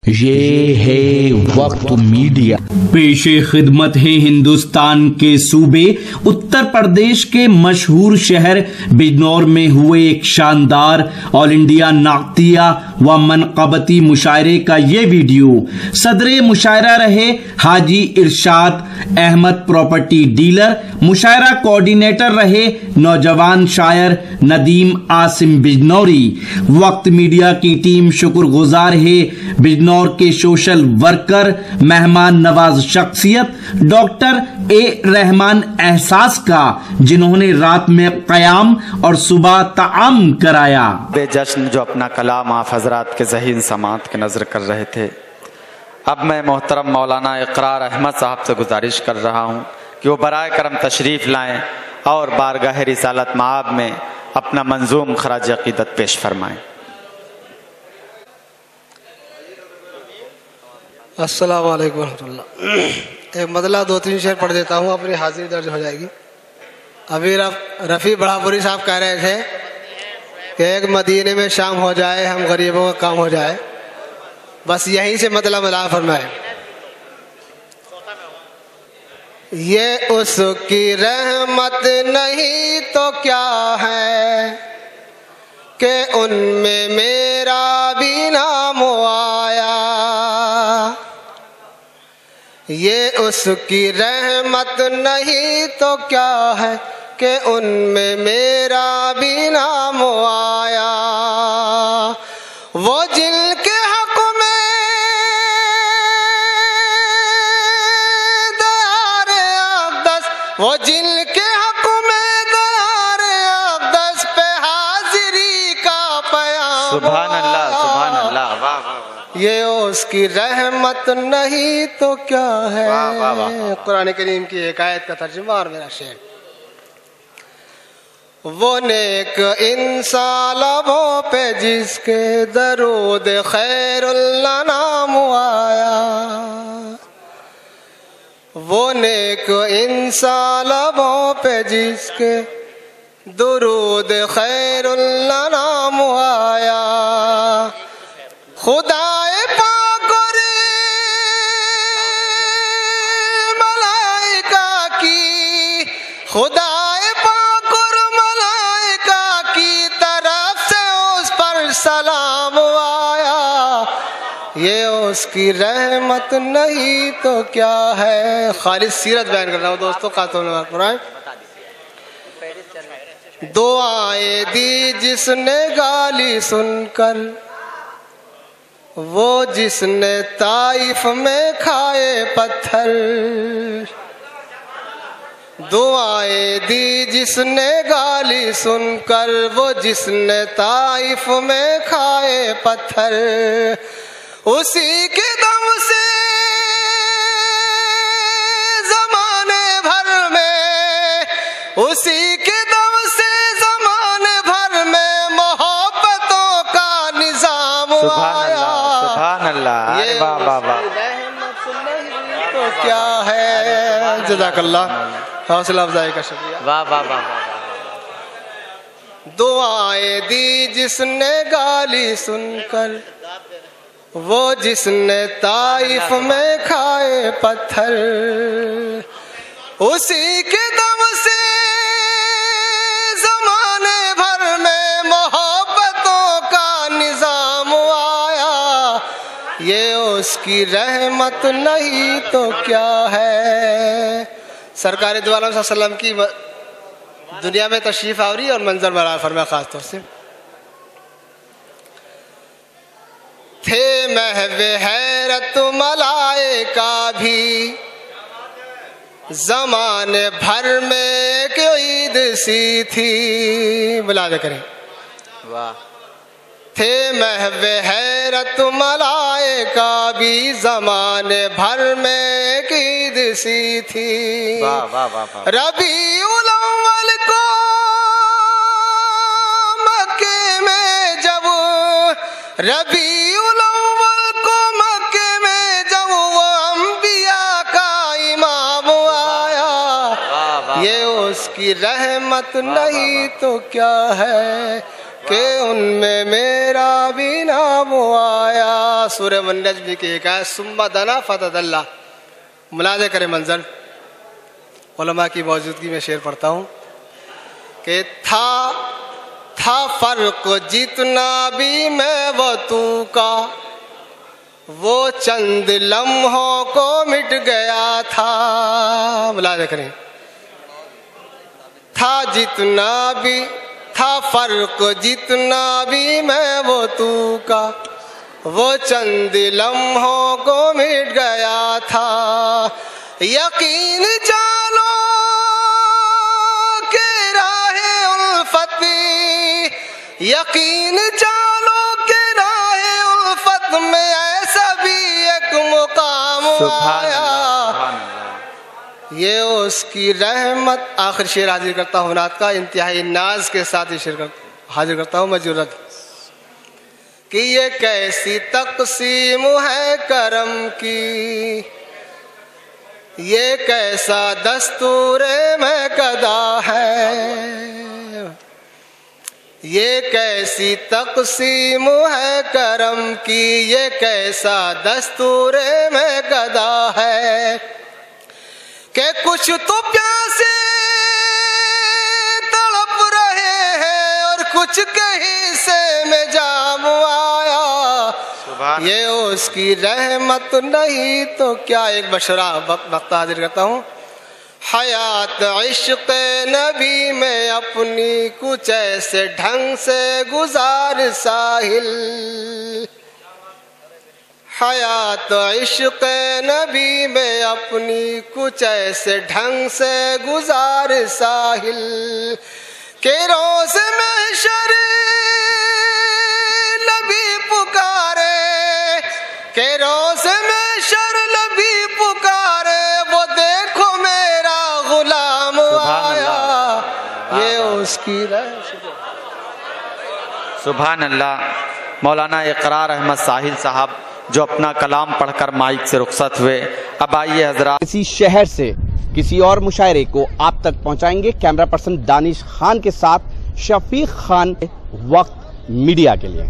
ये है वक्त मीडिया। पेशे खिदमत है हिंदुस्तान के सूबे उत्तर प्रदेश के मशहूर शहर बिजनौर में हुए एक शानदार ऑल इंडिया नाक्तिया व मनक़बती मुशायरे का ये वीडियो। सदरे मुशायरा रहे हाजी इरशाद अहमद प्रॉपर्टी डीलर, मुशायरा कोऑर्डिनेटर रहे नौजवान शायर नदीम आसिम बिजनौरी। वक्त मीडिया की टीम शुक्रगुजार है बिजनौर के सोशल वर्कर मेहमान नवाज शख्सियत डॉक्टर ए रहमान एहसास का, जिन्होंने रात में क़याम और सुबह ताम कराया। बेजश्न जो अपना कलाम आप हजरात के ज़हीन समात के नजर कर रहे थे, अब मैं मोहतरम मौलाना इकरार अहमद साहब से गुजारिश कर रहा हूँ कि वो बराए करम तशरीफ़ लाएं और बारगाह रिसालत माब में अपना मंजूम खराज अक़ीदत पेश फरमाएं। अस्सलाम वालेकुम रहमतुल्लाह। एक मतलब 2-3 शेर पढ़ देता हूँ, अपनी हाजिरी दर्ज हो जाएगी। अभी रफ़ी बढ़ापुरी साहब कह रहे थे कि एक मदीने में शाम हो जाए, हम गरीबों का काम हो जाए। बस यहीं से मतलब अदा फरमाए। ये उसकी रहमत नहीं तो क्या है कि उनमें मेरा भी नाम आया। ये उसकी रहमत नहीं तो क्या है कि उनमें मेरा भी नाम आया। वो जिनके हक में दयारे अक़दस, वो जिनके हक में दयारे अक़दस पे हाजिरी का पयाम। सुभान अल्लाह, सुभान अल्लाह, वाह वाह। ये उसकी रहमत नहीं तो क्या है। कुरान करीम की एक आयत का तर्जुमा और मेरा शेर। वो नेक इंसान लबों पे जिसके दरूद खैरुल्लाह नाम आया। वो नेक इंसान लबों पे जिसके दरूद खैरुल्लाह नाम आया। खुदाए पाक और मलाइका की, खुदाए पाक और मलाइका की तरफ से उस पर सलाम आया। ये उसकी रहमत नहीं तो क्या है। खालिद सीरत बयान कर रहा हूँ दोस्तों, खातून कुरान। दुआएं दी जिसने गाली सुनकर, वो जिसने ताइफ में खाए पत्थर। दुआएं दी जिसने गाली सुनकर, वो जिसने ताइफ में खाए पत्थर। उसी के दम से ज़माने भर में, उसी के दम से ज़माने भर में मोहब्बतों का निज़ाम आया। ये तो क्या है। जज़ाकल्लाह, हौसला अफजाई का शुक्रिया। वाह वाह वाह। दुआएं दी जिसने गाली सुनकर, वो जिसने ताइफ में खाए पत्थर। उसी के दम से ज़माने भर में मोहब्बतों का निज़ाम आया। ये उसकी रहमत नहीं तो क्या है। सरकार दो आलम सल्लल्लाहु अलैहि वसल्लम की दुनिया में तशरीफ आवरी और मंजर बयान फरमाया। खास तौर से थे महवे हैरत मलाइका भी, ज़माने भर में क्यों ईद सी थी। बुलावे करें। वाह। थे महवे हैरत मलाइका भी, ज़माने भर में ईद सी थी। वाह वाह वाह। रबीउल अव्वल को मक्के में जब, रबीउल अव्वल को मक्के में जब वो अंबिया का इमाम आया। ये उसकी रहमत नहीं तो क्या है के उनमें मेरा भी नाम आया। सूरह वन-नज्म की एक आयत, सुम्मा दना फतदल्ला। मुलाज़ा करे मंजर, उलमा की मौजूदगी में शेर पढ़ता हूँ कि था फर्क जितना भी मैं व तू का, वो चंद लम्हों को मिट गया था। मुलाज़ा करें, था फर्क जितना भी मैं वो तू का, वो चंद लम्हों को मिट गया था। यकीन जानो के राहे उल्फत, यकीन जानो के राहे उल्फत में ऐसा भी एक मुकाम आया, ये उसकी रहमत। आखिर शेर हाजिर करता हूँ नात का, इंतहाई नाज के साथ ही शेर हाजिर करता हूँ मजूरत कि ये कैसी तक़सीम है करम की, ये कैसा दस्तूर में कदा है, ये कैसी तक़सीम है करम की, ये कैसा दस्तूर में कदा है कि कुछ तो प्यासे तड़प रहे हैं और कुछ कहीं से में जाम आया, ये उसकी रहमत नहीं तो क्या। एक बशरा वक्त हाजिर करता हूँ। हयात इश्क़ नबी में अपनी कुछ ऐसे ढंग से गुजार साहिल, हयात इश्क़ नबी में अपनी कुछ ऐसे ढंग से गुजार साहिल के रोज़ महशर नबी पुकारे, के रोज़ महशर नबी पुकारे, वो देखो मेरा गुलाम आया, ये उसकी सुभान अल्लाह। मौलाना इकरार अहमद साहिल साहब जो अपना कलाम पढ़कर माइक से रुखसत हुए। अब आइए हजरात, किसी शहर से किसी और मुशायरे को आप तक पहुंचाएंगे कैमरा पर्सन दानिश खान के साथ शफीक खान, वक्त मीडिया के लिए।